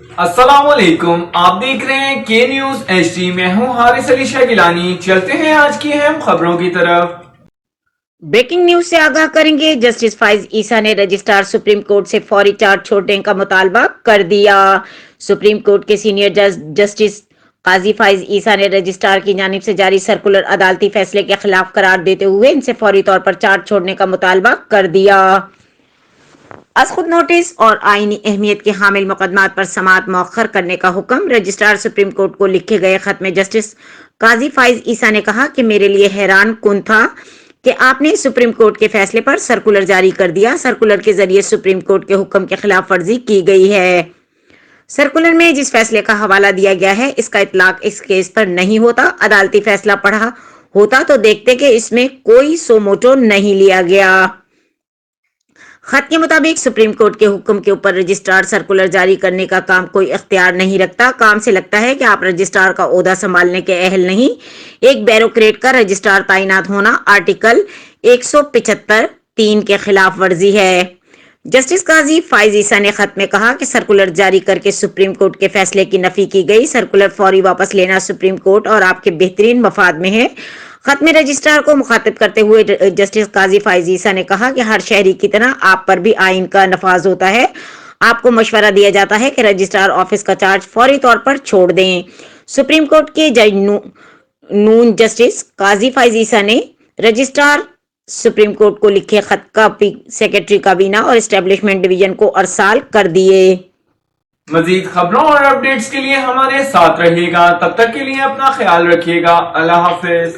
السلام علیکم، آپ دیکھ رہے ہیں کے نیوز ایچ ڈی۔ میں ہوں حارث علی شاہ گیلانی۔ چلتے ہیں آج کی اہم خبروں کی طرف۔ بریکنگ نیوز سے آگاہ کریں گے۔ جسٹس فائز عیسیٰ نے رجسٹرار سپریم کورٹ سے فوری چارج چھوڑنے کا مطالبہ کر دیا۔ سپریم کورٹ کے سینئر جج جسٹس قاضی فائز عیسیٰ نے رجسٹرار کی جانب سے جاری سرکولر عدالتی فیصلے کے خلاف قرار دیتے ہوئے ان سے فوری طور پر چارج چھوڑنے کا مطالبہ کر دیا۔ از خود نوٹس اور آئینی اہمیت کے حامل مقدمات پر سماعت مؤخر کرنے کا حکم۔ رجسٹرار سپریم کورٹ کو لکھے گئے خط میں جسٹس قاضی فائز عیسیٰ نے کہا کہ میرے لیے حیران کن تھا کہ آپ نے سپریم کورٹ کے فیصلے پر سرکولر جاری کر دیا۔ سرکولر کے ذریعے سپریم کورٹ کے حکم کی خلاف ورزی کی گئی ہے۔ سرکولر میں جس فیصلے کا حوالہ دیا گیا ہے اس کا اطلاق اس کیس پر نہیں ہوتا۔ عدالتی فیصلہ پڑھا ہوتا تو دیکھتے کہ اس میں کوئی سو موٹو نہیں لیا گیا۔ خط کے مطابق سپریم کورٹ کے حکم کے اوپر رجسٹرار سرکولر جاری کرنے کا کام کوئی اختیار نہیں رکھتا۔ کام سے لگتا ہے کہ آپ رجسٹرار کا عہدہ سنبھالنے کے اہل نہیں۔ ایک بیوروکریٹ کا رجسٹرار تعینات ہونا آرٹیکل 175(3) کے خلاف ورزی ہے۔ جسٹس قاضی فائز عیسیٰ نے خط میں کہا کہ سرکولر جاری کر کے سپریم کورٹ کے فیصلے کی نفی کی گئی۔ سرکولر فوری واپس لینا سپریم کورٹ اور آپ کے بہترین مفاد میں ہے۔ خط میں رجسٹرار کو مخاطب کرتے ہوئے جسٹس قاضی فائز عیسیٰ نے کہا کہ ہر شہری کی طرح آپ پر بھی آئین کا نفاذ ہوتا ہے۔ آپ کو مشورہ دیا جاتا ہے کہ رجسٹرار آفس کا چارج فوری طور پر چھوڑ دیں۔ سپریم کورٹ کے جج نون جسٹس قاضی فائز عیسیٰ نے رجسٹرار سپریم کورٹ کو لکھے خط کا سیکرٹری کابینہ اور اسٹیبلشمنٹ ڈویژن کو ارسال کر دیے۔ مزید خبروں اور اپڈیٹس کے لیے ہمارے ساتھ رہیے گا۔ تب تک کے لیے اپنا خیال رکھیے گا۔ اللہ حافظ۔